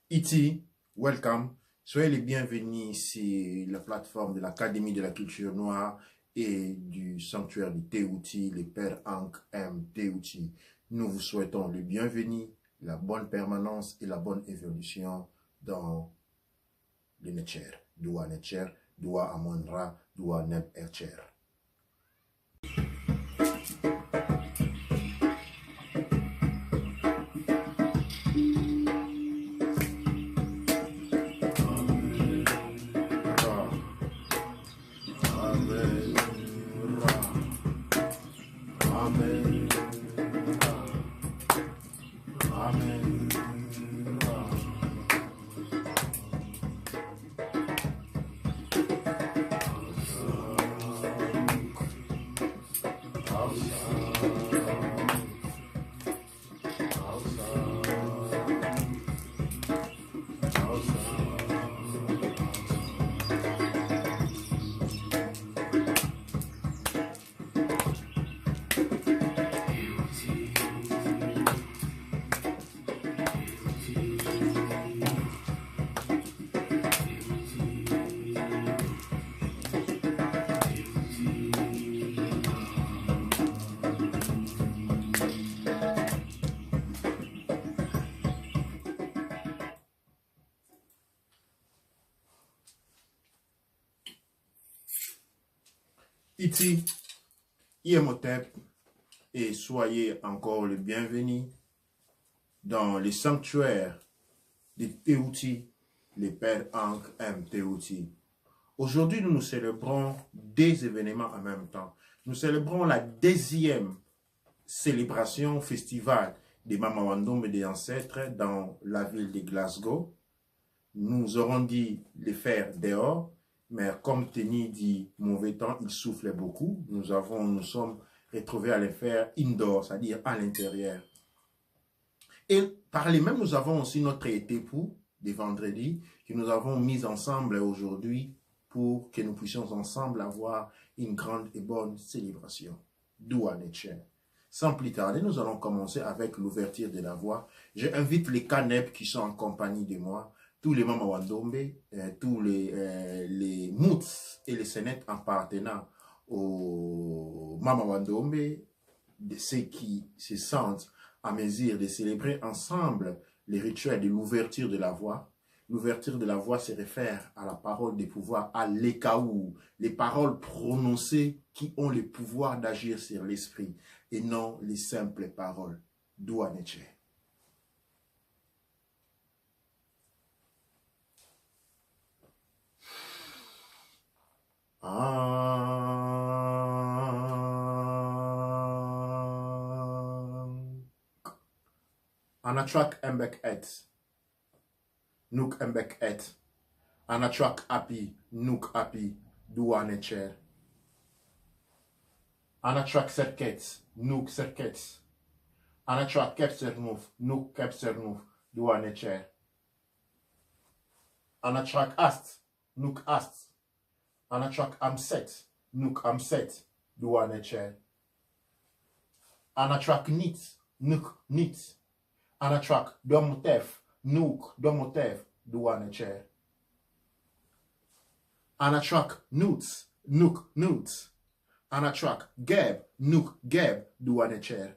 Iti, welcome. Soyez les bienvenus sur la plateforme de l'Académie de la culture noire et du sanctuaire de Teouti, les pères Ankh M. Teouti. Nous vous souhaitons le bienvenu, la bonne permanence et la bonne évolution dans le Netcher. Doua Netcher, Doua Amonra, Doua Neb Ercher. Iti, Iemotep, et soyez encore les bienvenus dans le sanctuaire de Teouti, les pères Ankh M. Teouti. Aujourd'hui, nous célébrons deux événements en même temps. Nous célébrons la deuxième célébration festival des Mama Wandombe et des ancêtres dans la ville de Glasgow. Nous aurons dit les faire dehors, mais comme Teni dit mauvais temps, il soufflait beaucoup. Nous sommes retrouvés à les faire indoor, c'est-à-dire à l'intérieur. Et par les mêmes, nous avons aussi notre époux de vendredi que nous avons mis ensemble aujourd'hui pour que nous puissions ensemble avoir une grande et bonne célébration. Doua Netcher. Sans plus tarder, nous allons commencer avec l'ouverture de la voix. J'invite les Canep qui sont en compagnie de moi, tous les Mama Wandombe, tous les Moots et les Sénètes appartenant aux Mama Wandombe, de ceux qui se sentent à mesure de célébrer ensemble les rituels de l'ouverture de la voix. L'ouverture de la voix se réfère à la parole des pouvoirs, à l'Ekaou, les paroles prononcées qui ont le pouvoir d'agir sur l'esprit et non les simples paroles. Doua Netcher. Anatrak Mbek Et. Nouk Mbek Et. Anatrak Api. Nouk Api. Doua Netcher. Anatrak Serket. Nouk Serket. Anatrak Kepsernouf. Nouk Kepsernouf. Doua Netcher. Anatrak Ast. Nouk Ast. Anatrak Amset. Nouk Amset. Doua Netcher. Anatrak Nit. Nouk Nit. Anatrak Domotef. Nouk Domotef. Doua Netcher. Anatrak Nuts. Nouk Nuts. Anatrak Geb. Nouk Geb. Doua Netcher.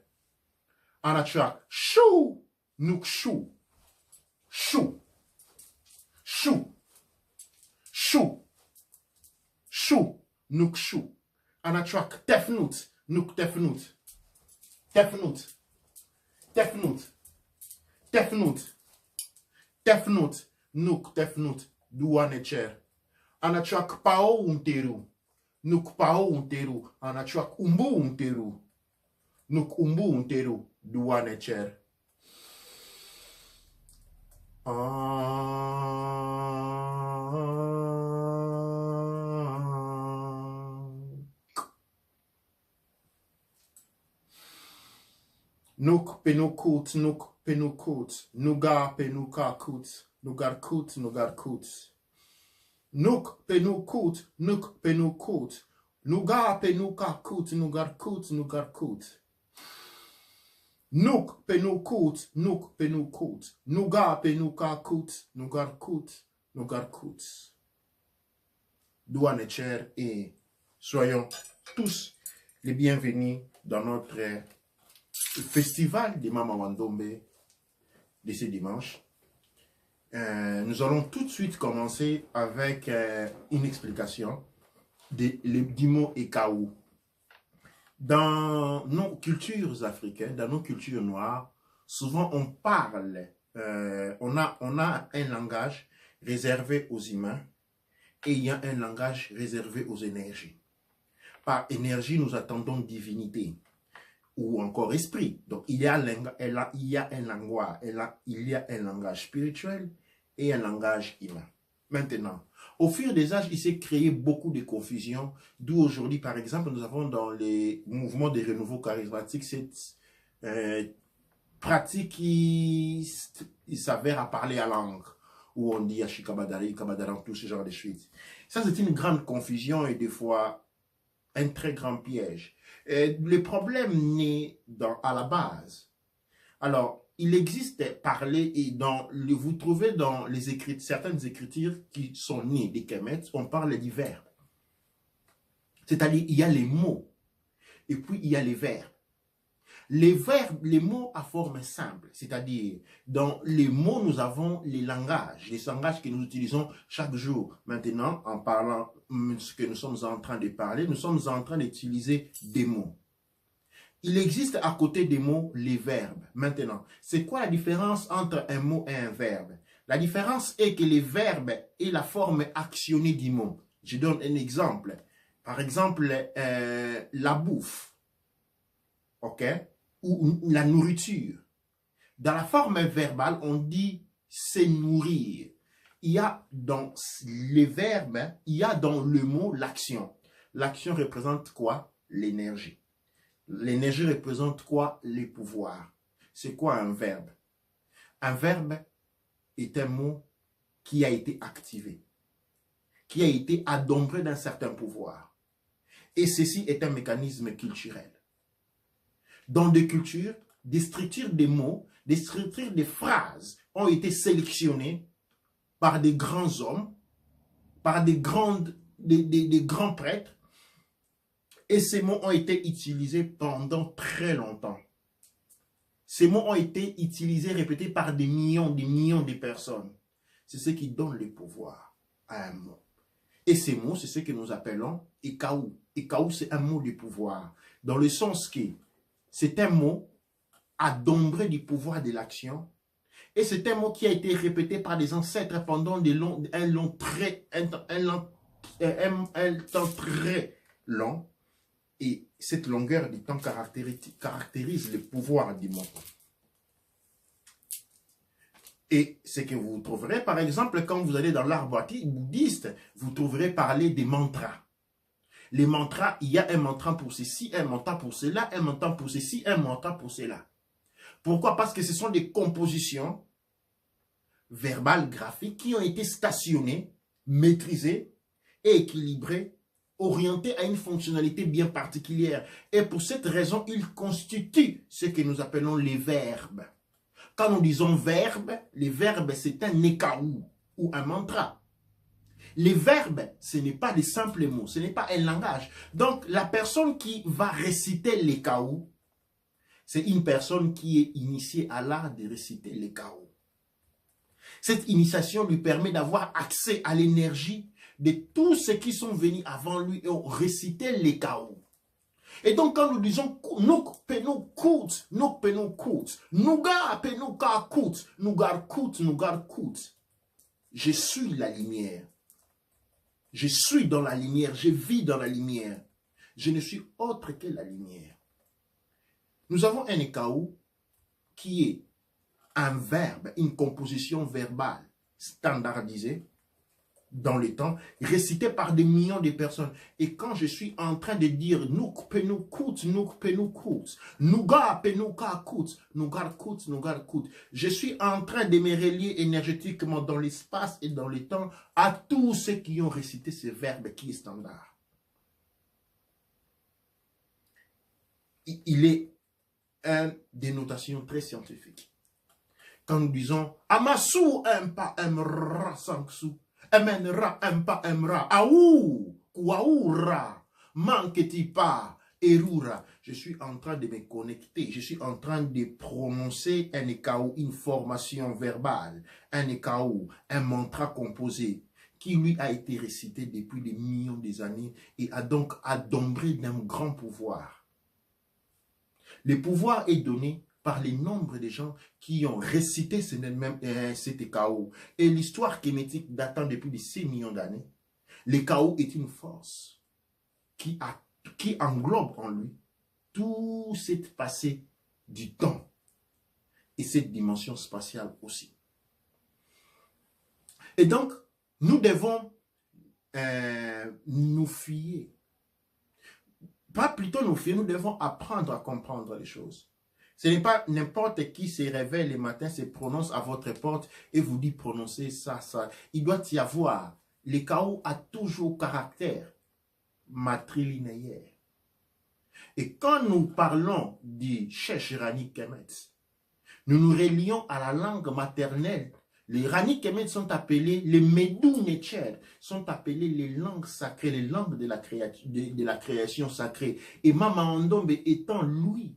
Anatrak Chou. Nouk Chou. Chou. Chou. Chou. Chou. Nouk Chou. Anatrak Tefnout. Nouk Tefnout. Tefnout. Tefnout. Tefnout. Tefnout. Nouk Tefnout. Doua Netcher. Anatrak Pao Unteru. Nouk Pao Unteru. Anatrak Umbu Unteru. Nouk Umbu Unteru. Doua Netcher. Nouk Penukut. Nouk Penukut. Nugar Penuka Kut. Nugar Kut. Nugar Kut. Nouk Penukut. Nouk Penukut. Nugar Penuka Kut. Nugar Kut. Nugar Kut. Nuk penukut, nuk penukut. Nuga penukakut, nugarkut, nugarkut. Douane Cher et soyons tous les bienvenus dans notre festival des Mama Wandombe de ce dimanche. Nous allons tout de suite commencer avec une explication du mot Ekaou. Dans nos cultures africaines, dans nos cultures noires, souvent on parle, on a un langage réservé aux humains et il y a un langage réservé aux énergies. Par énergie, nous attendons divinité ou encore esprit. Donc il y a un langage spirituel et un langage humain. Maintenant, au fur des âges, il s'est créé beaucoup de confusion, d'où aujourd'hui, par exemple, nous avons dans les mouvements de renouveau charismatique cette pratique qui s'avère à parler à langue, où on dit Ashikabadari, Kabadaran, tout ce genre de choses. Ça, c'est une grande confusion et des fois un très grand piège. Le problème naît à la base. Alors, il existe parler et vous trouvez dans les certaines écritures qui sont nées des Kemet, on parle des verbes. C'est-à-dire, il y a les mots et puis il y a les verbes. Les verbes, les mots à forme simple, c'est-à-dire, dans les mots, nous avons les langages que nous utilisons chaque jour. Maintenant, en parlant ce que nous sommes en train de parler, nous sommes en train d'utiliser des mots. Il existe à côté des mots les verbes. Maintenant, c'est quoi la différence entre un mot et un verbe? La différence est que les verbes est la forme actionnée du mot. Je donne un exemple. Par exemple, la bouffe, ok? Ou la nourriture. Dans la forme verbale, on dit se nourrir. Il y a dans les verbes, il y a dans le mot l'action. L'action représente quoi? L'énergie. L'énergie représente quoi? Les pouvoirs. C'est quoi un verbe? Un verbe est un mot qui a été activé, qui a été adombré d'un certain pouvoir. Et ceci est un mécanisme culturel. Dans des cultures, des structures des mots, des structures des phrases ont été sélectionnées par des grands hommes, par des grands prêtres, et ces mots ont été utilisés pendant très longtemps. Ces mots ont été utilisés, répétés par des millions de personnes. C'est ce qui donne le pouvoir à un mot. Et ces mots, c'est ce que nous appelons Ekaou. Ekaou, c'est un mot de pouvoir. Dans le sens que c'est un mot adombré du pouvoir de l'action. Et c'est un mot qui a été répété par des ancêtres pendant un temps très long. Et cette longueur du temps caractérise le pouvoir du mot. Et ce que vous trouverez, par exemple, quand vous allez dans l'art bouddhiste, vous trouverez parler des mantras. Les mantras, il y a un mantra pour ceci, un mantra pour cela, un mantra pour ceci, un mantra pour cela. Pourquoi? Parce que ce sont des compositions verbales, graphiques, qui ont été stationnées, maîtrisées et équilibrées, orienté à une fonctionnalité bien particulière. Et pour cette raison, il constitue ce que nous appelons les verbes. Quand nous disons verbes, les verbes, c'est un Ekaou ou un mantra. Les verbes, ce n'est pas des simples mots, ce n'est pas un langage. Donc, la personne qui va réciter l'Ekaou, c'est une personne qui est initiée à l'art de réciter l'Ekaou. Cette initiation lui permet d'avoir accès à l'énergie de tous ceux qui sont venus avant lui et ont récité les chaos. Et donc quand nous disons Nuk penu kout, Nuk penu kout, Nuga penu ka kout, Nugar kout, Nugar kout. Je suis la lumière. Je suis dans la lumière, je vis dans la lumière. Je ne suis autre que la lumière. Nous avons un Ekaou qui est un verbe, une composition verbale standardisée dans le temps, récité par des millions de personnes. Et quand je suis en train de dire Nuk penu kout, Nuk penu kout, Nuga penu ka kout, Nugar kout, Nugar kout, je suis en train de me relier énergétiquement dans l'espace et dans le temps à tous ceux qui ont récité ce verbe qui est standard. Il est une dénotation très scientifique. Quand nous disons Amasu empa emra sangsu, emenra empa emra, aou, kouaoura, manqueti pas, erura. Je suis en train de me connecter, je suis en train de prononcer un ékaou, une formation verbale, un ékaou, un mantra composé qui lui a été récité depuis des millions d'années et a donc adombré d'un grand pouvoir. Le pouvoir est donné par les nombres de gens qui ont récité cet ékaou. Et l'histoire kémétique datant depuis des 6 millions d'années, l'ékaou est une force qui englobe en lui tout cette passé du temps et cette dimension spatiale aussi. Et donc, nous devons nous fier. Pas plutôt nous fier, nous devons apprendre à comprendre les choses. Ce n'est pas n'importe qui se réveille le matin, se prononce à votre porte et vous dit prononcer ça, ça. Il doit y avoir. Le chaos a toujours caractère matrilinéaire. Et quand nous parlons du Cheikh Rani Kemet, nous nous relions à la langue maternelle. Les Rani Kemet sont appelés, les Medou Netcher, sont appelés les langues sacrées, les langues de la création sacrée. Et Mama Ndombe étant lui,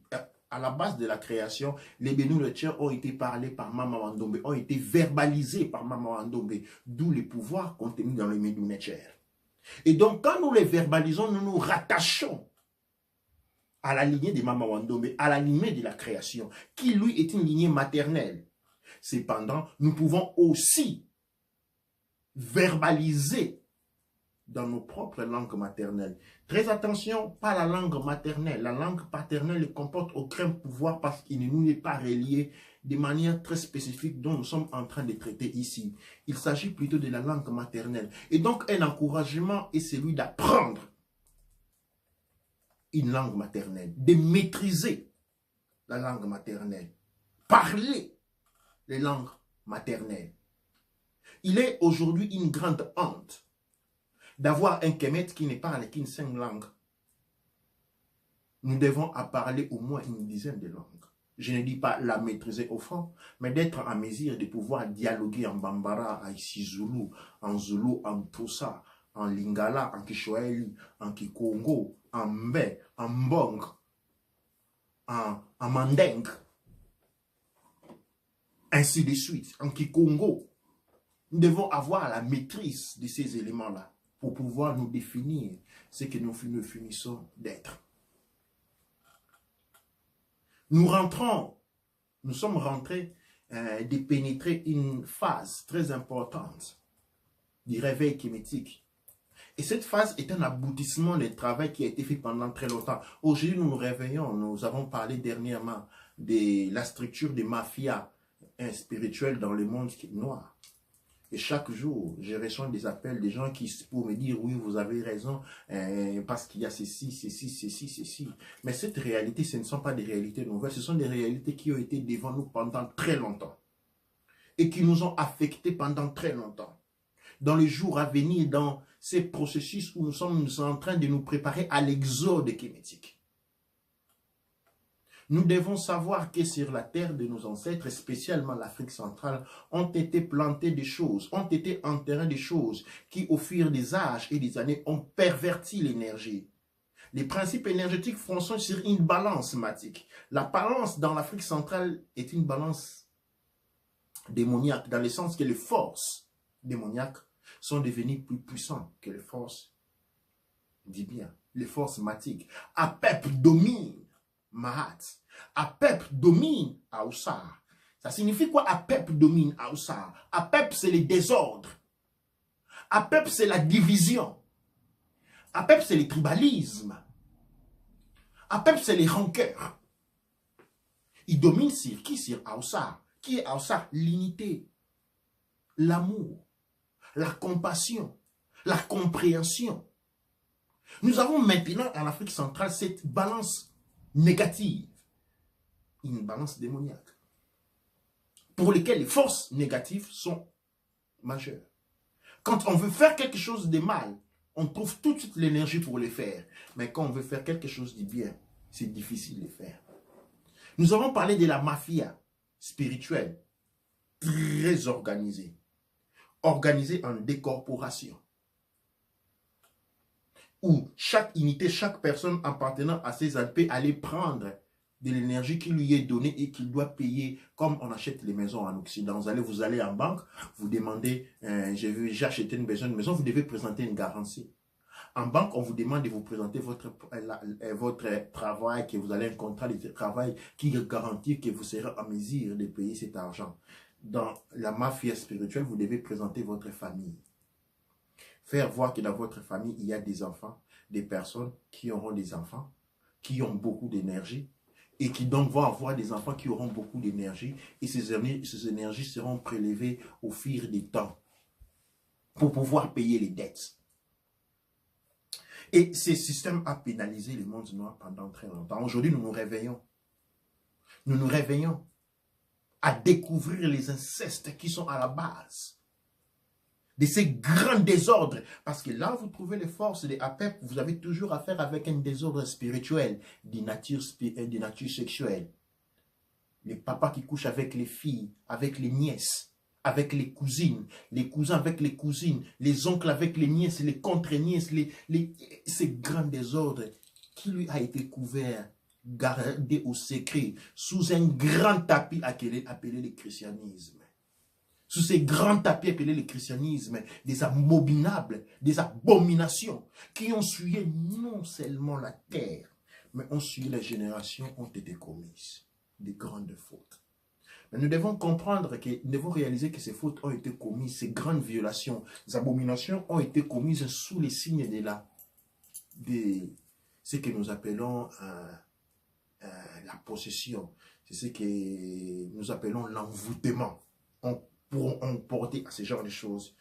à la base de la création, les Medou Netcher ont été parlés par Mama Ndombe, ont été verbalisés par Mama Ndombe, d'où les pouvoirs contenus dans les Medou Netcher. Et donc, quand nous les verbalisons, nous nous rattachons à la lignée de Mama Ndombe, à la lignée de la création, qui lui est une lignée maternelle. Cependant, nous pouvons aussi verbaliser dans nos propres langues maternelles. Très attention, pas la langue maternelle. La langue paternelle ne comporte aucun pouvoir parce qu'il ne nous est pas relié de manière très spécifique dont nous sommes en train de traiter ici. Il s'agit plutôt de la langue maternelle. Et donc, un encouragement est celui d'apprendre une langue maternelle, de maîtriser la langue maternelle, parler les langues maternelles. Il est aujourd'hui une grande honte d'avoir un Kemet qui ne parle qu'une 5 langues. Nous devons parler au moins une dizaine de langues. Je ne dis pas la maîtriser au fond, mais d'être en mesure de pouvoir dialoguer en Bambara, en Isizulu, en Zulu, en Tosa, en Lingala, en Kiswahili, en Kikongo, en Mbe, en Mbong, en Mandeng, ainsi de suite, en Kikongo. Nous devons avoir la maîtrise de ces éléments-là pour pouvoir nous définir ce que nous finissons d'être. Nous sommes rentrés de pénétrer une phase très importante du réveil kémétique. Et cette phase est un aboutissement d'un travail qui a été fait pendant très longtemps. Aujourd'hui, nous nous réveillons. Nous avons parlé dernièrement de la structure des mafias spirituelles dans le monde noir. Et chaque jour, je reçois des appels des gens qui pour me dire, oui, vous avez raison, parce qu'il y a ceci, ceci, ceci, ceci. Mais cette réalité, ce ne sont pas des réalités nouvelles, ce sont des réalités qui ont été devant nous pendant très longtemps. Et qui nous ont affectés pendant très longtemps. Dans les jours à venir, dans ces processus où nous sommes en train de nous préparer à l'exode kémétique. Nous devons savoir que sur la terre de nos ancêtres, spécialement l'Afrique centrale, ont été plantées des choses, ont été enterrées des choses qui, au fil des âges et des années, ont perverti l'énergie. Les principes énergétiques fonctionnent sur une balance matique. La balance dans l'Afrique centrale est une balance démoniaque, dans le sens que les forces démoniaques sont devenues plus puissantes que les forces, dis bien, les forces matiques. Apep domine Mahat. Apep domine Aoussar. Ça signifie quoi Apep domine Aoussar? Apep c'est le désordre. Apep c'est la division. Apep c'est le tribalisme. Apep c'est les rancœurs. Il domine sur qui? Sur Aoussar. Qui est Aoussar? L'unité, l'amour, la compassion, la compréhension. Nous avons maintenant en Afrique centrale cette balance négative, une balance démoniaque, pour lesquelles les forces négatives sont majeures. Quand on veut faire quelque chose de mal, on trouve tout de suite l'énergie pour le faire. Mais quand on veut faire quelque chose de bien, c'est difficile de le faire. Nous avons parlé de la mafia spirituelle, très organisée, organisée en décorporation, où chaque unité, chaque personne appartenant à ces AP allait prendre de l'énergie qui lui est donnée et qu'il doit payer, comme on achète les maisons en Occident. Vous allez en banque, vous demandez, j'ai acheté une maison, vous devez présenter une garantie. En banque, on vous demande de vous présenter votre travail, que vous avez un contrat de travail qui garantit que vous serez en mesure de payer cet argent. Dans la mafia spirituelle, vous devez présenter votre famille. Faire voir que dans votre famille, il y a des enfants, des personnes qui auront des enfants, qui ont beaucoup d'énergie, et qui donc vont avoir des enfants qui auront beaucoup d'énergie, et ces énergies seront prélevées au fil du temps pour pouvoir payer les dettes. Et ce système a pénalisé le monde noir pendant très longtemps. Aujourd'hui, nous nous réveillons. Nous nous réveillons à découvrir les incestes qui sont à la base de ces grands désordres. Parce que là, vous trouvez les forces des APEP, vous avez toujours affaire avec un désordre spirituel, de nature sexuelle. Les papas qui couchent avec les filles, avec les nièces, avec les cousines, les cousins avec les cousines, les oncles avec les nièces, les contre-nièces, ces grands désordres qui lui a été couvert, gardé au secret, sous un grand tapis appelé le christianisme. Sous ces grands tapis appelés le christianisme, des abominables, des abominations qui ont souillé non seulement la terre, mais ont souillé les générations, ont été commises. Des grandes fautes. Mais nous devons comprendre que, nous devons réaliser que ces fautes ont été commises, ces grandes violations, ces abominations ont été commises sous les signes de ce que nous appelons la possession. C'est ce que nous appelons l'envoûtement. On porter à ce genre de choses.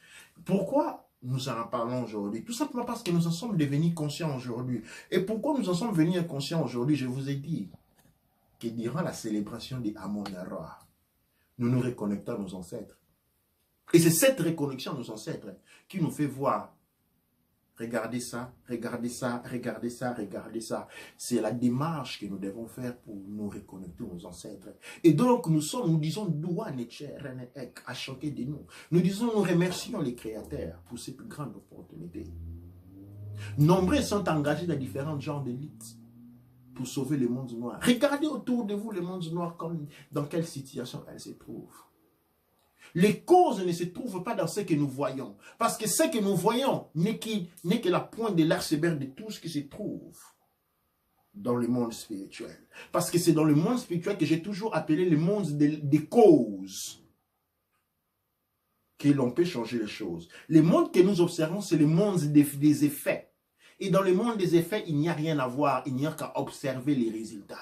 Pourquoi nous en parlons aujourd'hui? Tout simplement parce que nous en sommes devenus conscients aujourd'hui. Et pourquoi nous en sommes devenus inconscients aujourd'hui? Je vous ai dit que durant la célébration des Amon-Ra, nous nous reconnectons à nos ancêtres. Et c'est cette reconnexion à nos ancêtres qui nous fait voir, regardez ça, regardez ça, regardez ça, regardez ça. C'est la démarche que nous devons faire pour nous reconnecter aux ancêtres. Et donc nous disons, Doua Neche, Renek, à chacun de nous. Nous disons, nous remercions les créateurs pour cette grande opportunité. Nombreux sont engagés dans différents genres d'élites pour sauver le monde noir. Regardez autour de vous le monde noir, dans quelle situation elle se trouve. Les causes ne se trouvent pas dans ce que nous voyons. Parce que ce que nous voyons n'est que la pointe de l'iceberg de tout ce qui se trouve dans le monde spirituel. Parce que c'est dans le monde spirituel que j'ai toujours appelé le monde des causes que l'on peut changer les choses. Le monde que nous observons, c'est le monde des effets. Et dans le monde des effets, il n'y a rien à voir, il n'y a qu'à observer les résultats.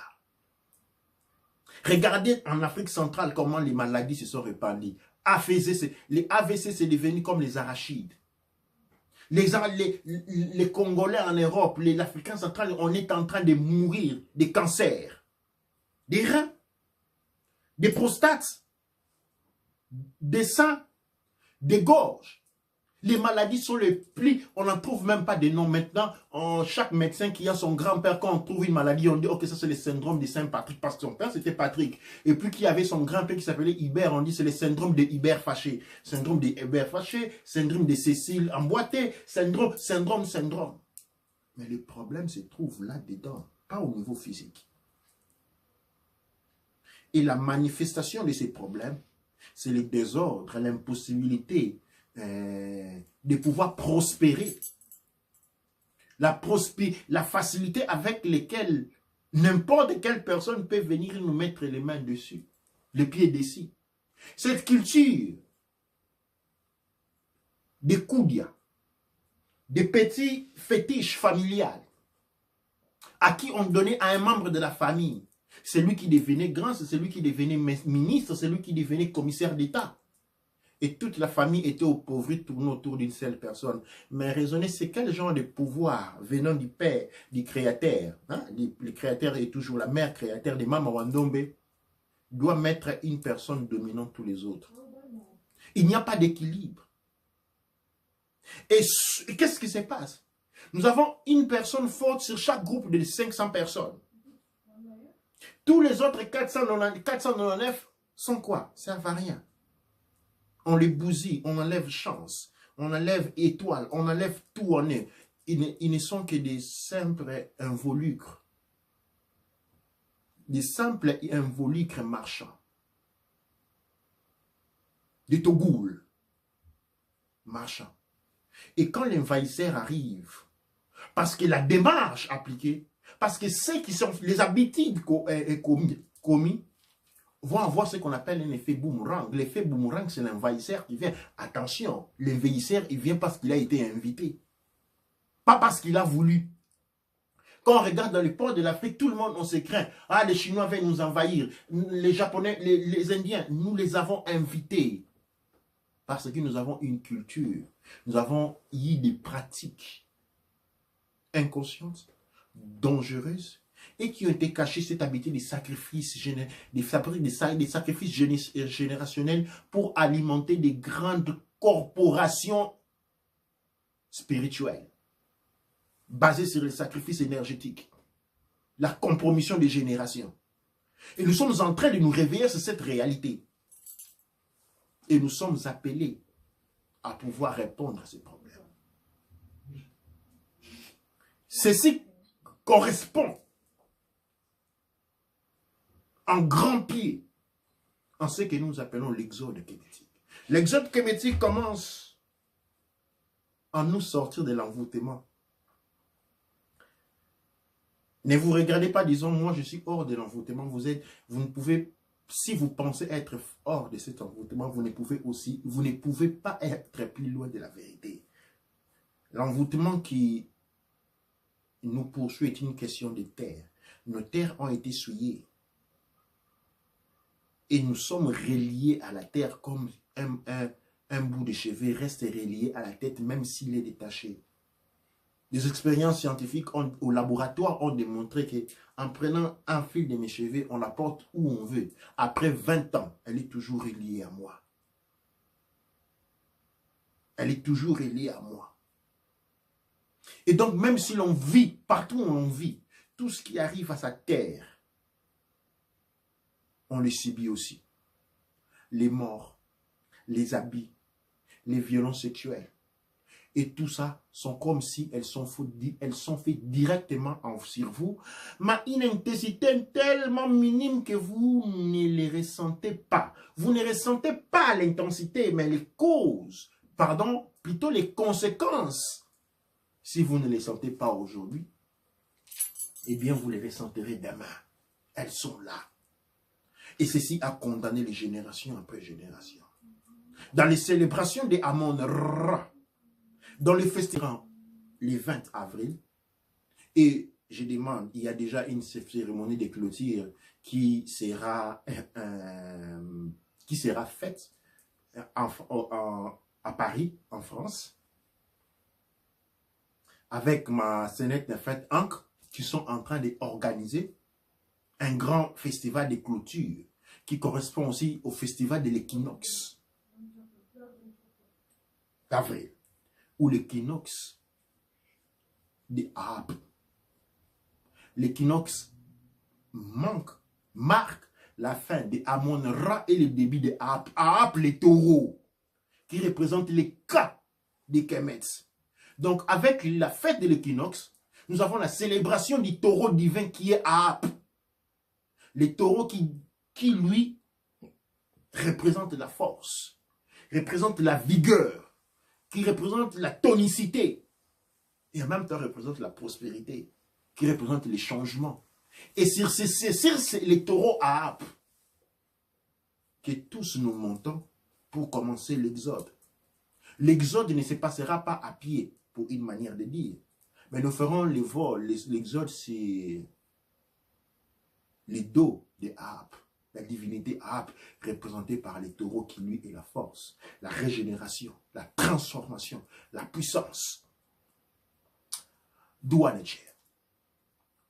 Regardez en Afrique centrale comment les maladies se sont répandues. Les AVC, c'est devenu comme les arachides. Les Congolais en Europe, l'Africain central, on est en train de mourir des cancers, des reins, des prostates, des seins, des gorges. Les maladies sont les plus, on n'en trouve même pas de nom maintenant. Chaque médecin qui a son grand-père, quand on trouve une maladie, on dit ok, ça c'est le syndrome de Saint-Patrick, parce que son père c'était Patrick. Et puis qui avait son grand-père qui s'appelait Hubert, on dit c'est le syndrome de Hubert fâché. Syndrome de Hubert fâché, syndrome de Cécile emboîtée, syndrome. Mais le problème se trouve là-dedans, pas au niveau physique. Et la manifestation de ces problèmes, c'est le désordre, l'impossibilité de pouvoir prospérer. La facilité avec laquelle n'importe quelle personne peut venir nous mettre les mains dessus, les pieds dessus. Cette culture des koudia, des petits fétiches familiales, à qui on donnait à un membre de la famille, c'est lui qui devenait grand, c'est celui qui devenait ministre, c'est lui qui devenait commissaire d'État. Et toute la famille était appauvrie, tournée autour d'une seule personne. Mais raisonnez, c'est quel genre de pouvoir venant du Père, du Créateur, hein? Le Créateur est toujours la mère créateur de Mama Wandombe, doit mettre une personne dominant tous les autres. Il n'y a pas d'équilibre. Et qu'est-ce qui se passe? Nous avons une personne forte sur chaque groupe de 500 personnes. Tous les autres 499 sont quoi? Ça ne servent à rien. On les bousille, on enlève chance, on enlève étoile, on enlève tout en eux. Ils ne sont que des simples involucres. Des simples involucres marchands. Des togouls marchands. Et quand l'envahisseur arrive, parce que la démarche appliquée, parce que ceux qui sont les habitudes commis vont avoir ce qu'on appelle un effet boomerang. L'effet boomerang, c'est l'envahisseur qui vient. Attention, l'envahisseur, il vient parce qu'il a été invité. Pas parce qu'il a voulu. Quand on regarde dans les ports de l'Afrique, tout le monde, on se craint. Ah, les Chinois viennent nous envahir. Les Japonais, les Indiens, nous les avons invités. Parce que nous avons une culture. Nous avons eu des pratiques inconscientes, dangereuses, et qui ont été cachées cette habitude des sacrifices, des sacrifices générationnels pour alimenter des grandes corporations spirituelles, basées sur les sacrifices énergétiques, la compromission des générations. Et nous sommes en train de nous réveiller sur cette réalité. Et nous sommes appelés à pouvoir répondre à ces problèmes. Ceci correspond en grand pied en ce que nous appelons l'exode kémétique. L'exode kémétique commence en nous sortir de l'envoûtement. Ne vous regardez pas, disons, moi je suis hors de l'envoûtement. Vous ne pouvez, si vous pensez être hors de cet envoûtement, vous ne pouvez pas être plus loin de la vérité. L'envoûtement qui nous poursuit est une question de terre. Nos terres ont été souillées. Et nous sommes reliés à la terre comme un bout de cheveux reste relié à la tête même s'il est détaché. Des expériences scientifiques au laboratoire ont démontré qu'en prenant un fil de mes cheveux, on la porte où on veut. Après 20 ans, elle est toujours reliée à moi. Elle est toujours reliée à moi. Et donc, même si l'on vit, partout où on vit, tout ce qui arrive à sa terre, on le subit aussi. Les morts, les habits, les violences sexuelles. Et tout ça sont comme si elles sont faites directement sur vous, mais une intensité tellement minime que vous ne les ressentez pas. Vous ne ressentez pas l'intensité, mais les causes, plutôt les conséquences. Si vous ne les sentez pas aujourd'hui, eh bien vous les ressentirez demain. Elles sont là. Et ceci a condamné les générations après génération. Dans les célébrations des Amon-Ra, dans le festival, le 20 avril, et je demande, il y a déjà une cérémonie de clôture qui sera faite à Paris, en France, avec ma scénette de fête Ancre, qui sont en train d'organiser un grand festival de clôture qui correspond aussi au festival de l'équinoxe d'avril, ou l'équinoxe des Apes. L'équinoxe marque la fin des Amon-Ra et le début des Apes. Apes, les taureaux, qui représentent les cas des Kemet. Donc, avec la fête de l'équinoxe, nous avons la célébration du taureau divin qui est Apes. Les taureaux qui lui, représente la force, représente la vigueur, qui représente la tonicité, et en même temps représente la prospérité, qui représente les changements. Et sur les taureaux à Apes, que tous nous montons pour commencer l'exode. L'exode ne se passera pas à pied, pour une manière de dire, mais nous ferons les vols. L'exode, c'est les dos des Apes. La divinité Apes, représentée par les taureaux qui lui est la force, la régénération, la transformation, la puissance. Douanecher.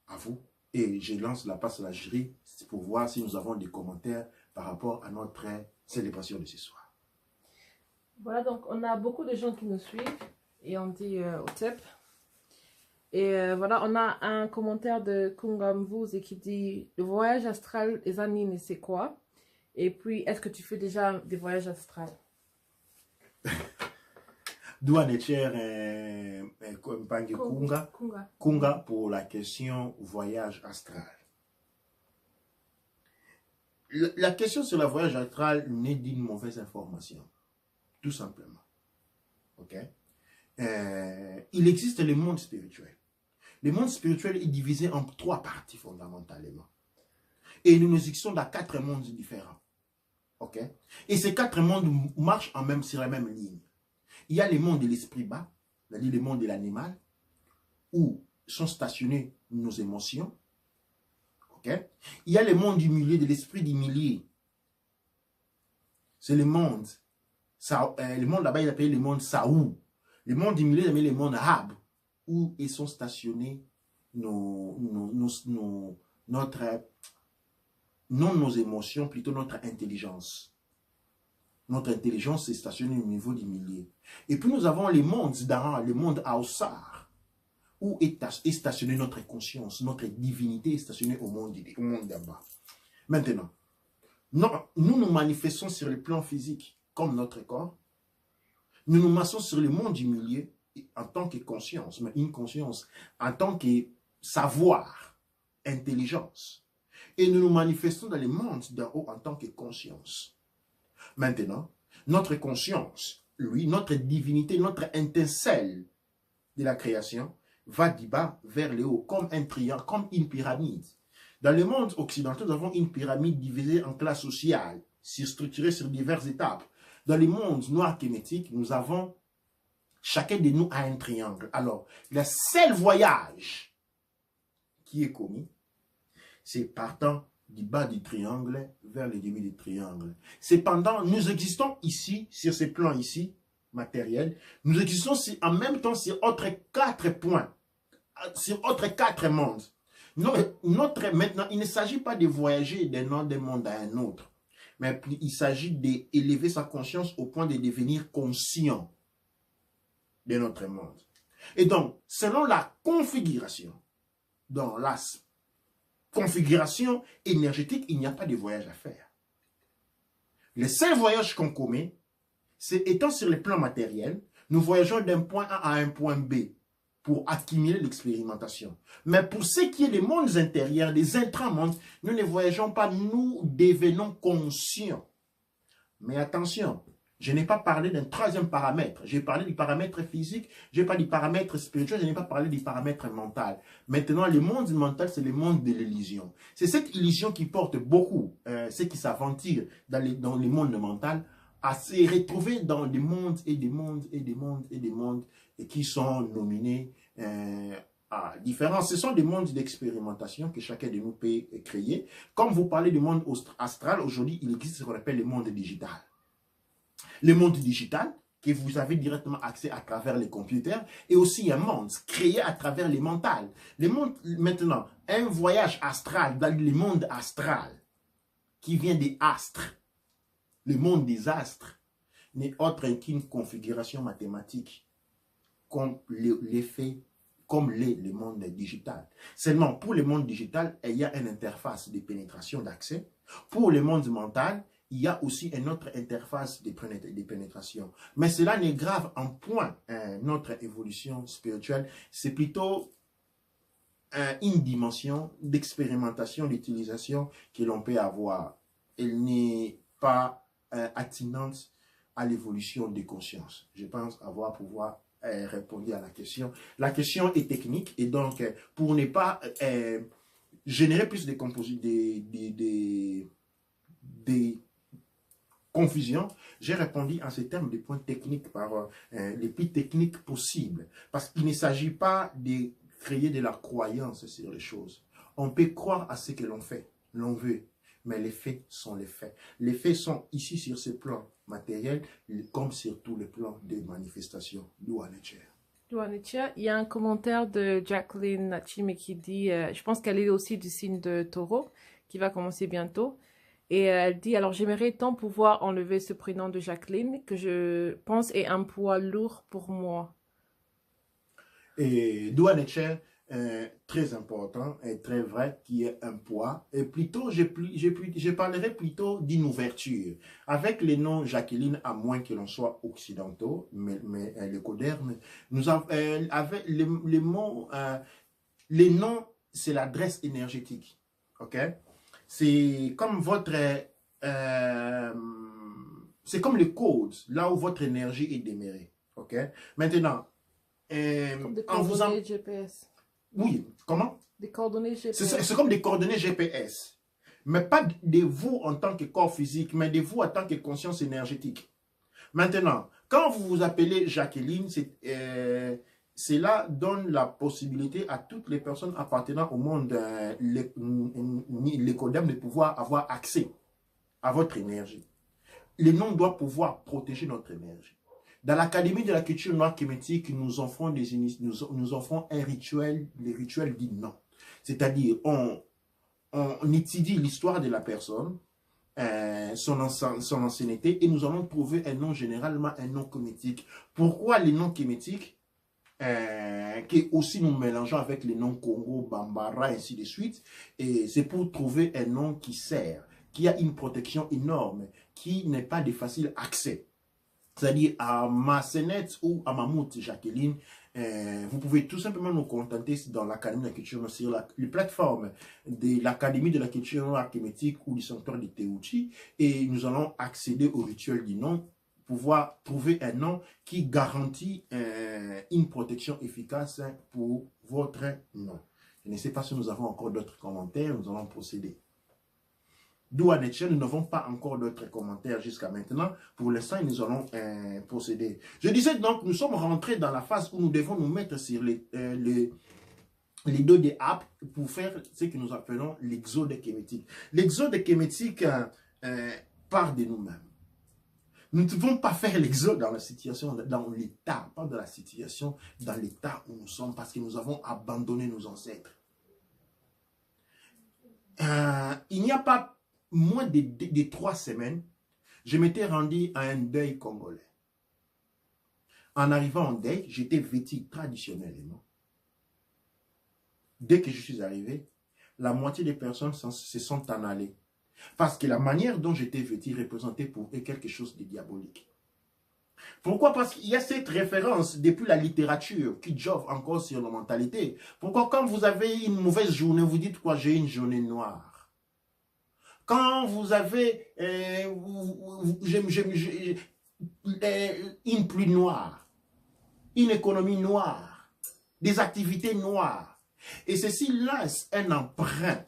À vous. Et je lance la passe à la jury pour voir si nous avons des commentaires par rapport à notre célébration de ce soir. Voilà, donc on a beaucoup de gens qui nous suivent et on dit au TEP. Et voilà, on a un commentaire de Kungamvuz et qui dit le voyage astral, les anines, c'est quoi? Et puis, est-ce que tu fais déjà des voyages astrales? Douane cher Mpange Kunga. Kunga pour la question voyage astral. La question sur le voyage astral n'est d'une mauvaise information, tout simplement. Ok? Il existe le monde spirituel. Le monde spirituel est divisé en 3 parties fondamentalement. Et nous existons dans 4 mondes différents. Ok? Et ces 4 mondes marchent sur la même ligne. Il y a le monde de l'esprit bas, c'est-à-dire le monde de l'animal, où sont stationnées nos émotions. Okay? Il y a le monde du milieu, de l'esprit du milieu. C'est le monde là-bas, il appelle le monde Saou. Le monde du milieu, il appelle le monde Hab, où ils sont stationnés nos émotions, plutôt notre intelligence. Notre intelligence est stationnée au niveau du milieu. Et puis nous avons les mondes d'Aran, le monde Aoussar, où est stationnée notre conscience, notre divinité est stationnée au monde d'en-bas. Maintenant, nous nous manifestons sur le plan physique comme notre corps. Nous nous massons sur le monde du milieu en tant que conscience, mais une conscience en tant que savoir, intelligence. Et nous nous manifestons dans le monde d'en haut en tant que conscience. Maintenant, notre conscience, lui, notre divinité, notre étincelle de la création, va du bas vers le haut, comme un triangle, comme une pyramide. Dans le monde occidental, nous avons une pyramide divisée en classes sociales, structurée sur diverses étapes. Dans le monde noir kémétique, nous avons, chacun de nous a un triangle. Alors, le seul voyage qui est commis, c'est partant du bas du triangle vers le début du triangle. Cependant, nous existons ici, sur ce plan ici, matériel, nous existons en même temps sur autres 4 points, sur autres 4 mondes. Maintenant, il ne s'agit pas de voyager d'un monde à un autre, mais il s'agit d'élever sa conscience au point de devenir conscient de notre monde. Et donc, selon la configuration, dans la configuration énergétique, il n'y a pas de voyage à faire. Le seul voyage qu'on commet, c'est étant sur le plan matériel, nous voyageons d'un point A à un point B pour accumuler l'expérimentation. Mais pour ce qui est des mondes intérieurs, des intramondes, nous ne voyageons pas, nous devenons conscients. Mais attention, je n'ai pas parlé d'un 3e paramètre. J'ai parlé du paramètre physique, je n'ai pas du paramètre spirituel, je n'ai pas parlé du paramètre mental. Maintenant, le monde mental, c'est le monde de l'illusion. C'est cette illusion qui porte beaucoup, ceux qui s'aventurent dans le monde mental, à se retrouver dans des mondes et des mondes et des mondes et des mondes et qui sont nominés à différents. Ce sont des mondes d'expérimentation que chacun de nous peut créer. Comme vous parlez du monde astral, aujourd'hui, il existe ce qu'on appelle le monde digital. Le monde digital, que vous avez directement accès à travers les computers, et aussi un monde créé à travers les mentales. Maintenant, un voyage astral dans le monde astral, qui vient des astres, le monde des astres, n'est autre qu'une configuration mathématique, comme l'effet, comme le monde digital. Seulement, pour le monde digital, il y a une interface de pénétration d'accès. Pour le monde mental, il y a aussi une autre interface de pénétration. Mais cela n'est grave en point notre évolution spirituelle. C'est plutôt une dimension d'expérimentation, d'utilisation que l'on peut avoir. Elle n'est pas attinente à l'évolution des consciences. Je pense avoir pouvoir répondre à la question. La question est technique et donc pour ne pas générer plus de confusion, j'ai répondu en ces termes de points techniques par les plus techniques possibles. Parce qu'il ne s'agit pas de créer de la croyance sur les choses. On peut croire à ce que l'on fait, l'on veut, mais les faits sont les faits. Les faits sont ici sur ce plan matériel, comme sur tous les plans des manifestations. Il y a un commentaire de Jacqueline Nachime qui dit, je pense qu'elle est aussi du signe de Taureau, qui va commencer bientôt. Et elle dit, alors j'aimerais tant pouvoir enlever ce prénom de Jacqueline que je pense est un poids lourd pour moi. Et Dua Nietzsche, très important et très vrai, qui est un poids. Et plutôt, je parlerai plutôt d'une ouverture. Avec les noms Jacqueline, à moins que l'on soit occidentaux, mais les codernes, nous avons, avec les mots, les noms, c'est l'adresse énergétique. OK? C'est comme votre... c'est comme les codes, là où votre énergie est démérée. OK? Maintenant, Comme des en vous en... coordonnées GPS. Oui, comment? Des coordonnées GPS. C'est comme des coordonnées GPS. Mais pas de vous en tant que corps physique, mais de vous en tant que conscience énergétique. Maintenant, quand vous vous appelez Jacqueline, cela donne la possibilité à toutes les personnes appartenant au monde l'écodème de pouvoir avoir accès à votre énergie. Le nom doit pouvoir protéger notre énergie. Dans l'Académie de la culture noire kémétique, nous offrons un rituel, les rituels dits non. C'est-à-dire, on étudie l'histoire de la personne, son ancienneté, et nous allons trouver un nom, généralement un nom kémétique. Pourquoi les noms kémétiques que aussi nous mélangeons avec les noms Congo, Bambara, ainsi de suite. Et c'est pour trouver un nom qui sert, qui a une protection énorme, qui n'est pas de facile accès. C'est-à-dire à Massenet ou à Mammouth Jacqueline, vous pouvez tout simplement nous contenter dans l'Académie de la culture noire, sur les plateformes de l'Académie de la culture noire kémétique ou du sanctuaire de Teouti, et nous allons accéder au rituel du nom, pouvoir trouver un nom qui garantit une protection efficace pour votre nom. Je ne sais pas si nous avons encore d'autres commentaires, nous allons procéder. Dua Nietzsche, nous n'avons pas encore d'autres commentaires jusqu'à maintenant. Pour l'instant, nous allons procéder. Je disais donc, nous sommes rentrés dans la phase où nous devons nous mettre sur les deux des apps pour faire ce que nous appelons l'exode kémétique. L'exode kémétique part de nous-mêmes. Nous ne devons pas faire l'exode dans la situation, dans l'état, pas dans la situation, dans l'état où nous sommes, parce que nous avons abandonné nos ancêtres. Il n'y a pas moins de 3 semaines, je m'étais rendu à un deuil congolais. En arrivant en deuil, j'étais vêtu traditionnellement. Dès que je suis arrivé, la moitié des personnes se sont en allées. Parce que la manière dont j'étais vêtu représentait pour eux quelque chose de diabolique. Pourquoi? Parce qu'il y a cette référence depuis la littérature qui jove encore sur la mentalité. Pourquoi quand vous avez une mauvaise journée, vous dites quoi? J'ai une journée noire. Quand vous avez une pluie noire, une économie noire, des activités noires, et ceci laisse un emprunt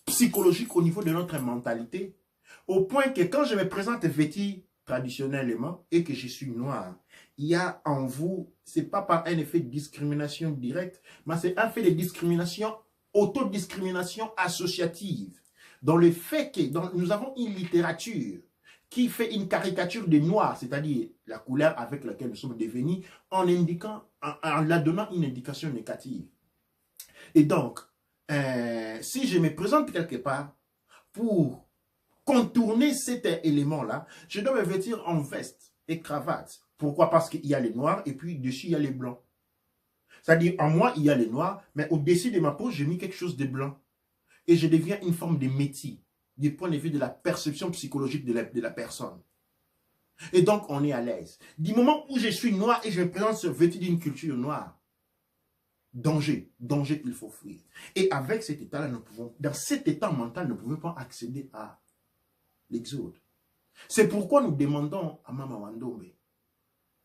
psychologique au niveau de notre mentalité, au point que quand je me présente vêtu traditionnellement et que je suis noir, il y a en vous, ce n'est pas par un effet de discrimination directe, mais c'est un fait de discrimination, autodiscrimination associative. Dans le fait que nous avons une littérature qui fait une caricature des noirs, c'est-à-dire la couleur avec laquelle nous sommes devenus, en la donnant une indication négative. Et donc, si je me présente quelque part pour contourner cet élément-là, je dois me vêtir en veste et cravate. Pourquoi? Parce qu'il y a les noirs et puis dessus, il y a les blancs. C'est-à-dire, en moi, il y a les noirs, mais au-dessus de ma peau, j'ai mis quelque chose de blanc. Et je deviens une forme de métier, du point de vue de la perception psychologique de la personne. Et donc, on est à l'aise. Du moment où je suis noir et je me présente vêtu d'une culture noire, danger, danger, il faut fuir. Et avec cet état-là, dans cet état mental, nous ne pouvons pas accéder à l'exode. C'est pourquoi nous demandons à Mama Wandombe,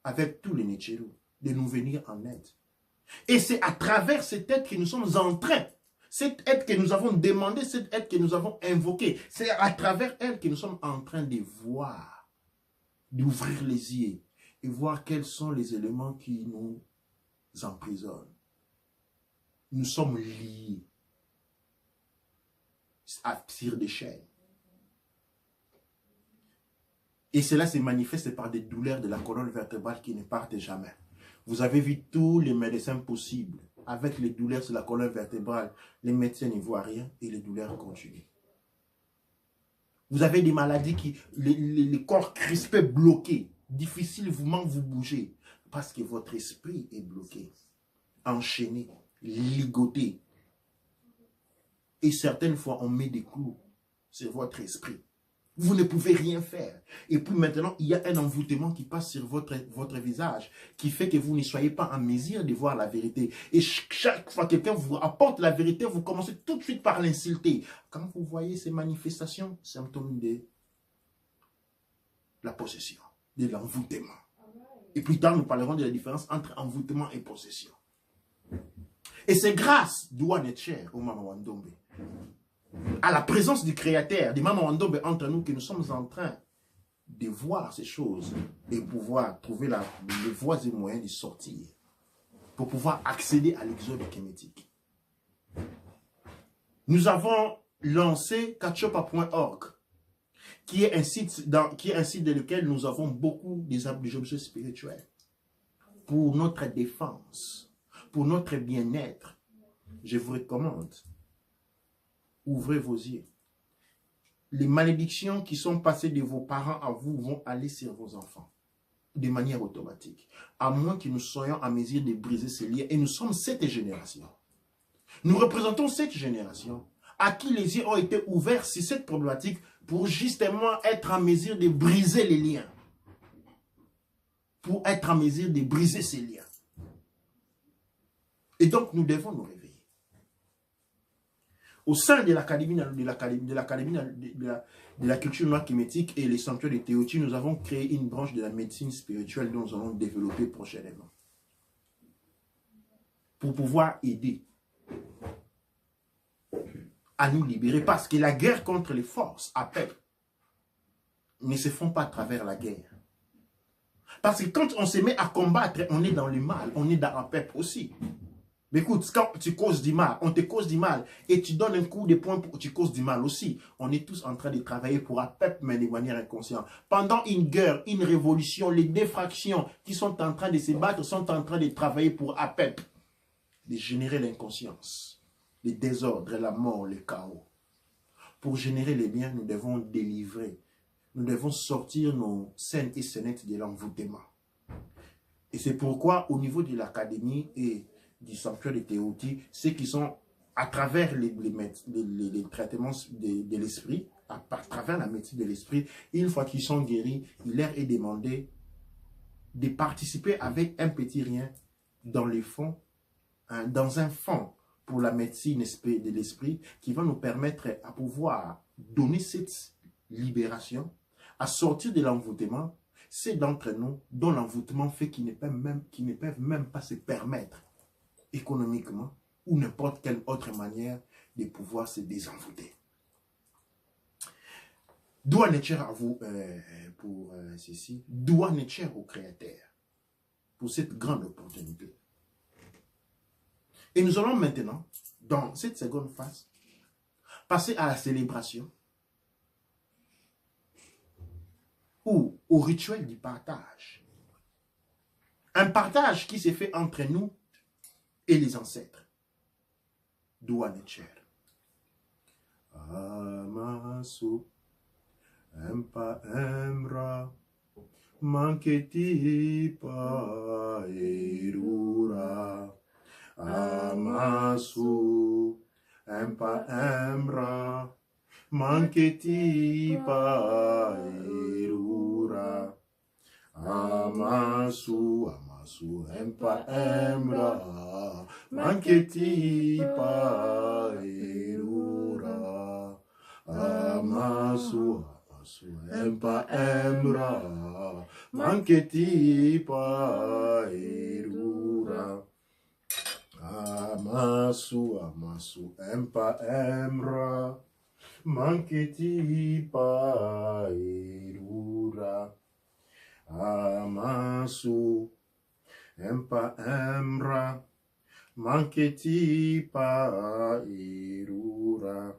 avec tous les Netchérou, de nous venir en aide. Et c'est à travers cette aide que nous sommes en train, cette aide que nous avons demandée, cette aide que nous avons invoquée, c'est à travers elle que nous sommes en train de voir, d'ouvrir les yeux et voir quels sont les éléments qui nous emprisonnent. Nous sommes liés à partir des chaînes. Et cela se manifeste par des douleurs de la colonne vertébrale qui ne partent jamais. Vous avez vu tous les médecins possibles avec les douleurs sur la colonne vertébrale. Les médecins n'y voient rien et les douleurs continuent. Vous avez des maladies qui, les corps crispés, bloqués, difficilement vous bouger parce que votre esprit est bloqué. enchaîné, ligoté. Et certaines fois, on met des clous sur votre esprit. Vous ne pouvez rien faire. Et puis maintenant, il y a un envoûtement qui passe sur votre visage, qui fait que vous ne soyez pas en mesure de voir la vérité. Et chaque fois que quelqu'un vous apporte la vérité, vous commencez tout de suite par l'insulter. Quand vous voyez ces manifestations, symptômes de la possession, de l'envoûtement. Et plus tard, nous parlerons de la différence entre envoûtement et possession. Et c'est grâce d'Oua Netcher au Mama Wandombe, à la présence du Créateur, du Mama Wandombe entre nous, que nous sommes en train de voir ces choses et pouvoir trouver les voies et moyens de sortir pour pouvoir accéder à l'exode kémétique. Nous avons lancé kachopa.org, qui est un site dans lequel nous avons beaucoup d'objets spirituels pour notre défense, pour notre bien-être. Je vous recommande, ouvrez vos yeux. Les malédictions qui sont passées de vos parents à vous vont aller sur vos enfants de manière automatique, à moins que nous soyons en mesure de briser ces liens. Et nous sommes cette génération. Nous représentons cette génération à qui les yeux ont été ouverts sur cette problématique pour justement être en mesure de briser les liens. Pour être en mesure de briser ces liens. Et donc, nous devons nous réveiller. Au sein de l'Académie de la culture noire kémétique et les sanctuaires de Théotie, nous avons créé une branche de la médecine spirituelle dont nous allons développer prochainement. Pour pouvoir aider à nous libérer. Parce que la guerre contre les forces à peuple ne se font pas à travers la guerre. Parce que quand on se met à combattre, on est dans le mal, on est dans un peuple aussi. Mais écoute, quand tu causes du mal, on te cause du mal, et tu donnes un coup de poing, tu causes du mal aussi. On est tous en train de travailler pour un peuple, mais de manière inconsciente. Pendant une guerre, une révolution, les défractions qui sont en train de se battre sont en train de travailler pour un peuple. De générer l'inconscience, le désordre, la mort, le chaos. Pour générer les biens, nous devons délivrer. Nous devons sortir nos scènes et scénettes de l'envoûtement. Et c'est pourquoi, au niveau de l'académie et du sanctuaire de Théotie, ceux qui sont à travers les traitements de l'esprit, à travers la médecine de l'esprit, une fois qu'ils sont guéris, il leur est demandé de participer avec un petit rien dans les fonds, dans un fonds pour la médecine de l'esprit qui va nous permettre à pouvoir donner cette libération, à sortir de l'envoûtement. C'est d'entre nous dont l'envoûtement fait qu'ils ne peuvent même pas se permettre économiquement ou n'importe quelle autre manière de pouvoir se désenvoûter. Doua Netcher à vous pour ceci. Doua Netcher au Créateur pour cette grande opportunité. Et nous allons maintenant, dans cette seconde phase, passer à la célébration ou au rituel du partage. Un partage qui s'est fait entre nous et les ancêtres. Doua Netcher. Amasu, empa emra, manketi pa erura. Amasu, empa emra, manketi pa erura. Amasu, amasu, empa emra, manketi pa erura. Amasu, amasu, empa emra, manketi pa erura. Amasu, amasu, empa emra, manketi pa erura. Amasu, empa emra, manketi pa erura.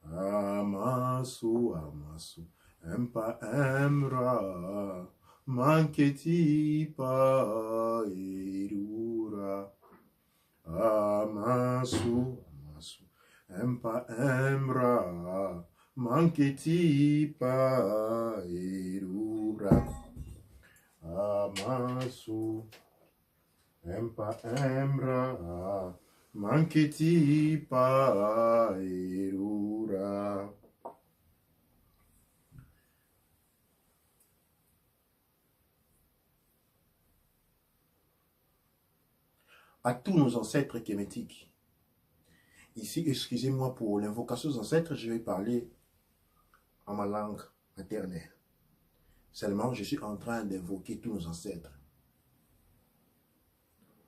Amasu, amasu, empa emra, manketi pa erura. Amasu, amasu, empa emra, manketi pa erura. Amasu, Empa embra, manketi pa erura. À tous nos ancêtres kémétiques. Ici, excusez-moi pour l'invocation aux ancêtres, je vais parler en ma langue maternelle. Seulement, je suis en train d'invoquer tous nos ancêtres.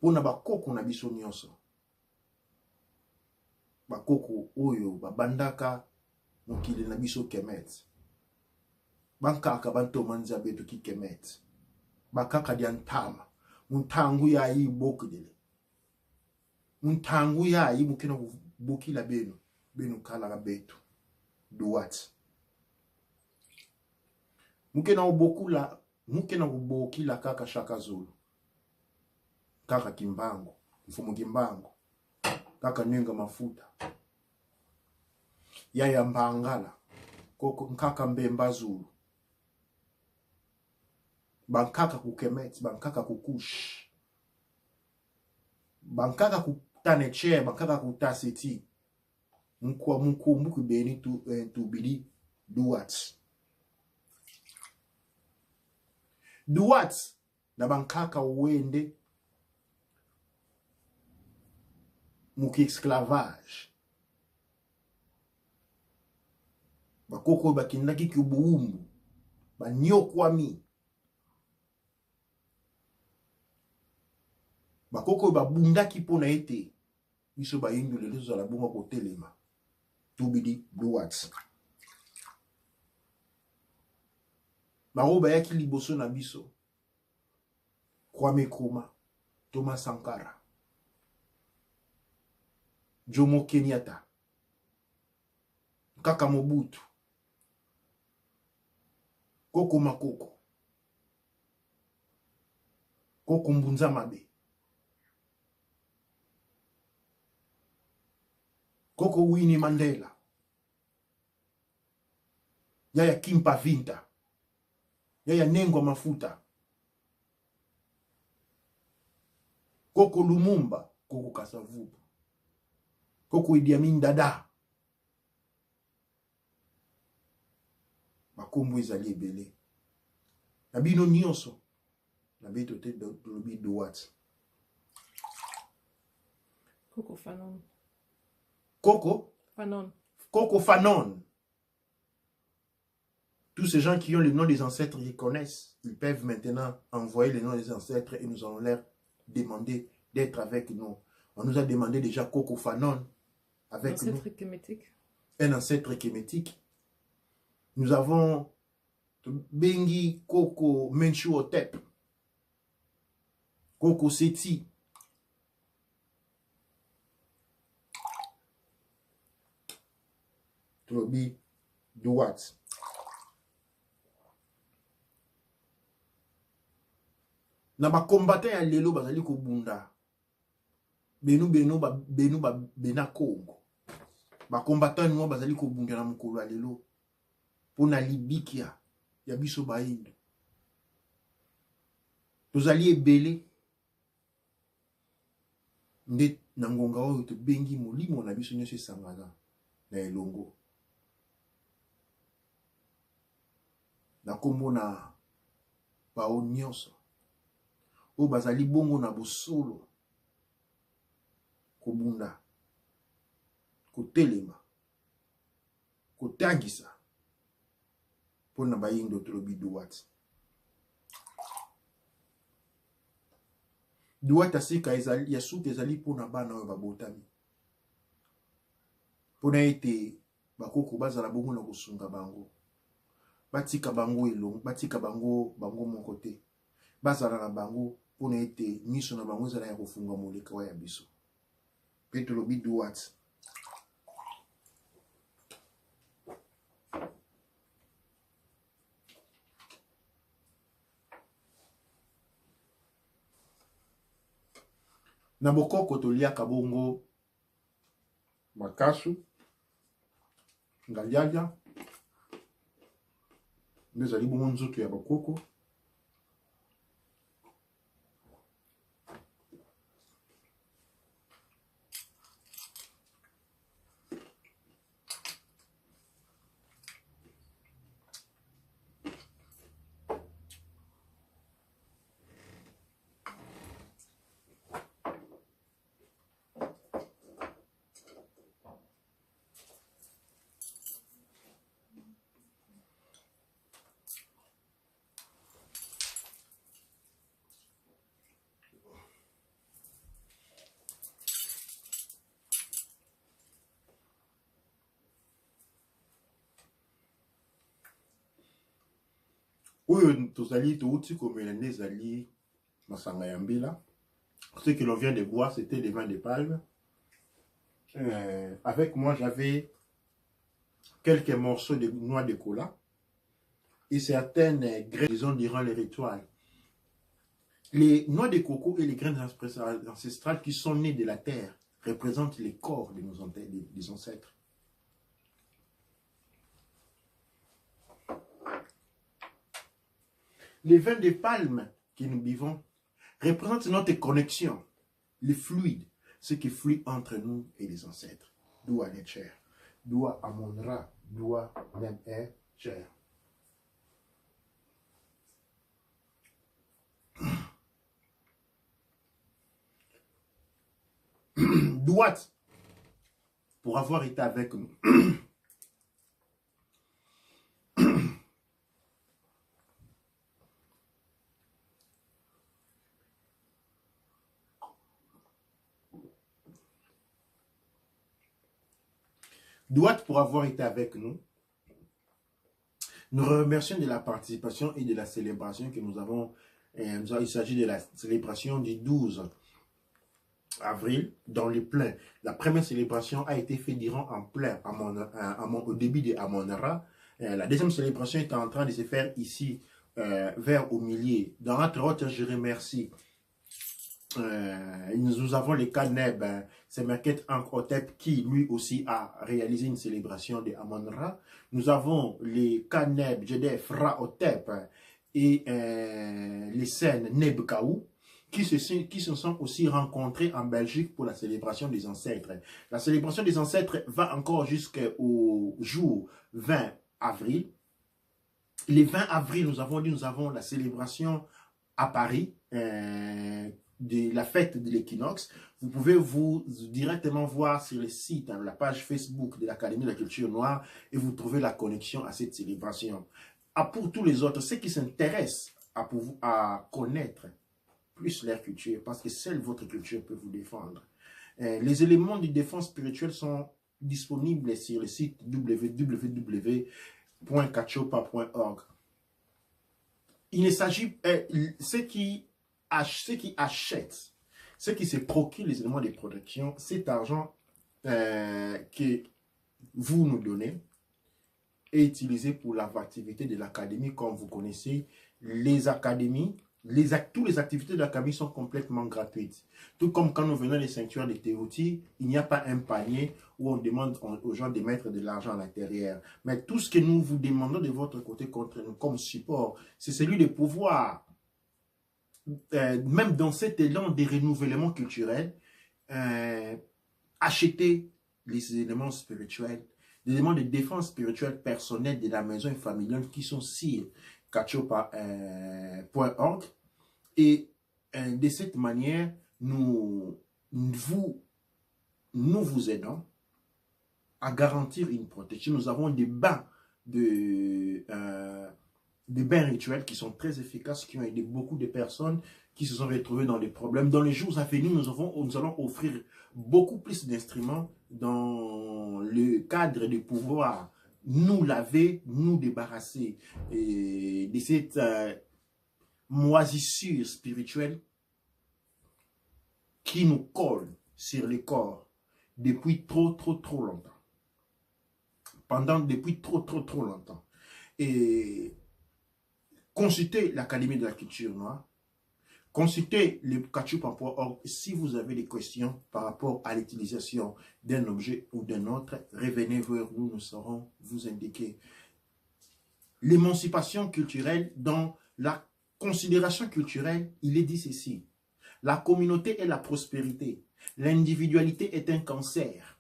Pona bakoko na biso nyonso. Bakoko oyo babandaka mokili na biso Kemet. Bankaka bantoma nzabeto ki Kemet. Bakaka dia ntama. Muntangu ya yi bokudele. Muntangu ya yi mukina bokila benu. Benu kala betu. Duat. Mukina ubokila kaka Shaka Zulu. Kaka Kimbangu. Mfumu Kimbangu. Kaka Nyenga Mafuta. Yaya Mbangala. Kaka Mbemba Zulu. Bankaka kukemet, bankaka kukush. Bankaka kutaneche, bankaka kutaseti. Mku beni tubili duat. Duat na bankaka wende muki esclavage. Bakoko bakindaki kubuumbu. Banyokwami. Bakoko babundaki pona ete. Biso bayindu lelo zala bunga kotelema. Tubidi duat. Baro bayaki liboso na biso. Kwame Nkrumah, Thomas Sankara, Jomo Kenyatta, Kaka Mobutu, Koko Makoko, Koko Mbunza Mabe, Koko Winnie Mandela, Yaya Kimpa Vinta, Yaya Nengwa Mafuta, Koko Lumumba, Koko Kasavubu, Koko Idi Amin Dada. Makombo ezali ebele. Na bino nyonso. Na beto te lobi duat. Koko Fanon. Koko? Fanon. Koko Fanon. Tous ces gens qui ont le nom des ancêtres, ils connaissent. Ils peuvent maintenant envoyer le nom des ancêtres et nous allons leur demander d'être avec nous. On nous a demandé déjà Koko Fanon avec nous. Ancêtre kémétique. Un ancêtre kémétique. Nous avons Bengi Koko Menchu Hotep. Koko Seti. Trobi Duat. Na ba combattant ya lelo bazali ko bunda. Benu bena Congo. Ba combattant nous bazali ko bunda na mukolo ya lelo. Pona libikia ya biso bayindo. Tozali ebele. Nde na ngonga oyo to bengi molimo na biso nyonso esangana na elongo. Na kombo na bao nyonso. O bazali bongo na bosolo. Kobunda. Kotelema. Kotangisa. Pona bayindo tolobi duat. Duat asika ezali ya suka ezali pona bana oyo babotami. Pona ete bakoko bazala bongo na kosunga bango. Batika bango elongo, batika bango moko te. Bazala na bango pona ete miso na bango ezala ya kofunga moleka wa ya biso. Pe tolobi duat. Na bokoko toliaka bongo makasu, ngalialia, nezali bongo nzoto ya bokoko. oyo tozali touti komelane ezali masanga ya mbila. Ce que l'on vient de boire, c'était des vins de palme. Avec moi, j'avais quelques morceaux de noix de cola et certaines graines, disons, durant les rituels. Les noix de coco et les graines ancestrales qui sont nées de la terre représentent les corps de nos des ancêtres. Les vins de palme que nous buvons représentent notre connexion, le fluide, ce qui flue entre nous et les ancêtres. Doua Necher, Doua Amonra, Doua Nem Cher. Douat, pour avoir été avec nous. Douat, pour avoir été avec nous. Nous remercions de la participation et de la célébration que nous avons. Il s'agit de la célébration du 12 avril dans les plains. La première célébration a été faite durant en plein au début de Amonra. La deuxième célébration est en train de se faire ici vers au milieu. Dans notre autre, je remercie. Nous avons le Kaneb, c'est Merket Ankotep qui lui aussi a réalisé une célébration de Amonra. Nous avons les Kaneb, Jedef, Raotep et les scènes Nebkaou qui se sont aussi rencontrés en Belgique pour la célébration des ancêtres. La célébration des ancêtres va encore jusqu'au jour 20 avril. Le 20 avril, nous avons la célébration à Paris de la fête de l'équinoxe. Vous pouvez vous directement voir sur le site, la page Facebook de l'Académie de la culture noire et vous trouvez la connexion à cette célébration. Pour tous les autres, ceux qui s'intéressent à connaître plus leur culture, parce que seule votre culture peut vous défendre. Les éléments de défense spirituelle sont disponibles sur le site www.kachopa.org. Il ne s'agit ceux qui achètent, ceux qui se procurent les éléments de protection, cet argent que vous nous donnez est utilisé pour l'activité de l'académie. Comme vous connaissez, les académies, toutes les activités de l'académie sont complètement gratuites. Tout comme quand nous venons des sanctuaires de Tehuti, il n'y a pas un panier où on demande aux gens de mettre de l'argent à l'intérieur. Mais tout ce que nous vous demandons de votre côté contre nous comme support, c'est celui de pouvoir, même dans cet élan de renouvellement culturel, acheter les éléments spirituels, les éléments de défense spirituelle personnelle de la maison et familiale qui sont sur kachopa.org et de cette manière, nous vous aidons à garantir une protection. Nous avons des bains des bains rituels qui sont très efficaces, qui ont aidé beaucoup de personnes qui se sont retrouvées dans des problèmes. Dans les jours à venir, nous allons offrir beaucoup plus d'instruments dans le cadre de pouvoir nous laver, nous débarrasser de cette moisissure spirituelle qui nous colle sur le corps depuis trop longtemps. Depuis trop longtemps. Et consultez l'Académie de la culture noire, consultez le kachopa.org si vous avez des questions par rapport à l'utilisation d'un objet ou d'un autre. Revenez vers nous, nous saurons vous indiquer. L'émancipation culturelle, dans la considération culturelle, il est dit ceci: la communauté est la prospérité, l'individualité est un cancer.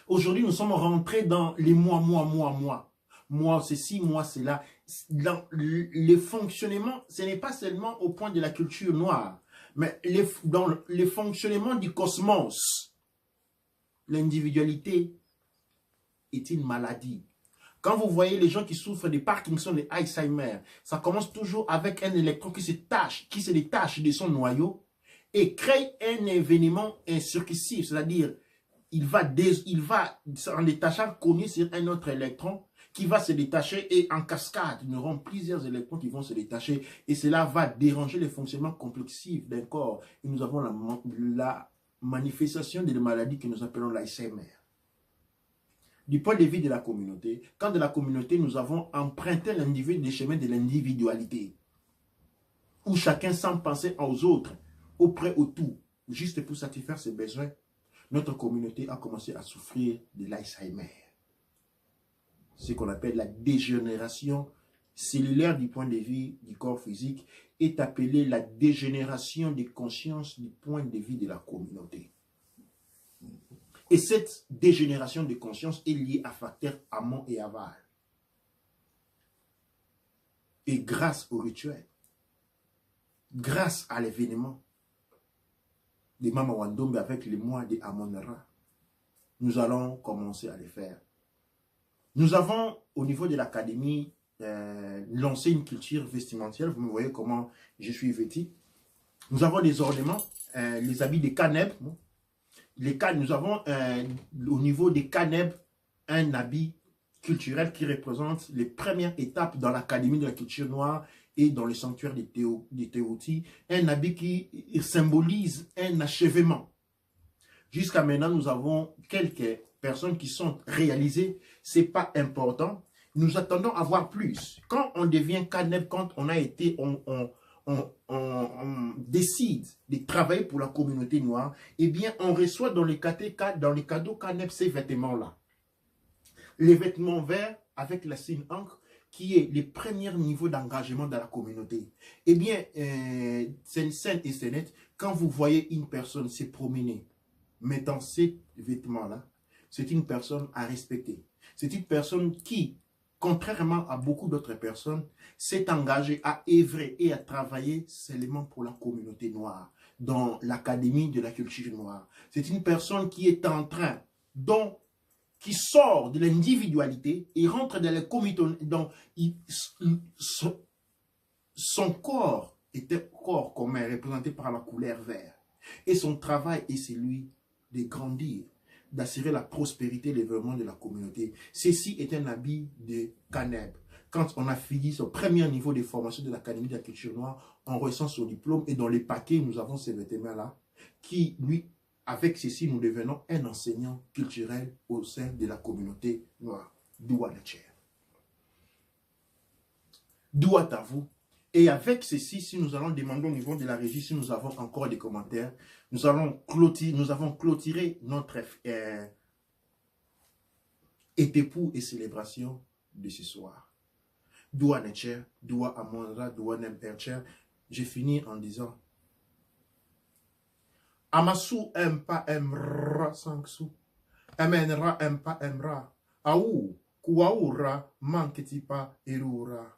Aujourd'hui, nous sommes rentrés dans les moi, ceci, moi, cela. Dans le fonctionnement, ce n'est pas seulement au point de la culture noire, mais dans le fonctionnement du cosmos, l'individualité est une maladie. Quand vous voyez les gens qui souffrent de Parkinson et Alzheimer, ça commence toujours avec un électron qui se détache de son noyau et crée un événement insuccessif, c'est-à-dire il va en détachant cogner sur un autre électron qui va se détacher et en cascade, nous aurons plusieurs électrons qui vont se détacher et cela va déranger le fonctionnement complexif d'un corps. Et nous avons la manifestation de la maladie que nous appelons l'Alzheimer. Du point de vue de la communauté, quand de la communauté, nous avons emprunté l'individu des chemins de l'individualité, où chacun sans penser aux autres, auprès au tout, juste pour satisfaire ses besoins, notre communauté a commencé à souffrir de l'Alzheimer. Ce qu'on appelle la dégénération cellulaire du point de vue du corps physique est appelée la dégénération des consciences du point de vue de la communauté. Et cette dégénération de conscience est liée à facteurs amont et aval. Et grâce au rituel, grâce à l'événement de Mama Wandombe avec les mois de Amon-Ra, nous allons commencer à les faire. Nous avons, au niveau de l'académie, lancé une culture vestimentaire. Vous me voyez comment je suis vêtu. Nous avons des ornements, les habits des Kaneb. Nous avons au niveau des Kaneb un habit culturel qui représente les premières étapes dans l'académie de la culture noire et dans le sanctuaire des Teoti. Un habit qui symbolise un achèvement. Jusqu'à maintenant, nous avons quelques personnes qui sont réalisées. Ce n'est pas important. Nous attendons à voir plus. Quand on devient Kaneb, quand on a été, on décide de travailler pour la communauté noire, eh bien, on reçoit dans les cadeaux Kaneb ces vêtements-là. Les vêtements verts avec la signe encre, qui est le premier niveau d'engagement dans la communauté. Eh bien, c'est scène et c'est net, quand vous voyez une personne se promener, mettant ces vêtements-là, c'est une personne à respecter. C'est une personne qui, contrairement à beaucoup d'autres personnes, s'est engagée à œuvrer et à travailler seulement pour la communauté noire, dans l'académie de la culture noire. C'est une personne qui est en train, qui sort de l'individualité et rentre dans le comité, son corps est un corps commun représenté par la couleur vert. Et son travail est celui de grandir, d'assurer la prospérité et le développement de la communauté. Ceci est un habit de Kaneb. Quand on a fini son premier niveau de formation de l'Académie de la culture noire, on ressent son diplôme et dans les paquets, nous avons ces vêtements-là qui, lui, avec ceci, nous devenons un enseignant culturel au sein de la communauté noire. Doua Netcher. Doua à vous. Et avec ceci, si nous allons demander au niveau de la régie, si nous avons encore des commentaires, nous avons clôturé notre étépou et célébration de ce soir. Doua Netcher, Doua Amonra, Doua Nempercher. J'ai fini en disant Amasu empa emra sangsu. Amenra empa emra. Aou, kuaura manketipa erura.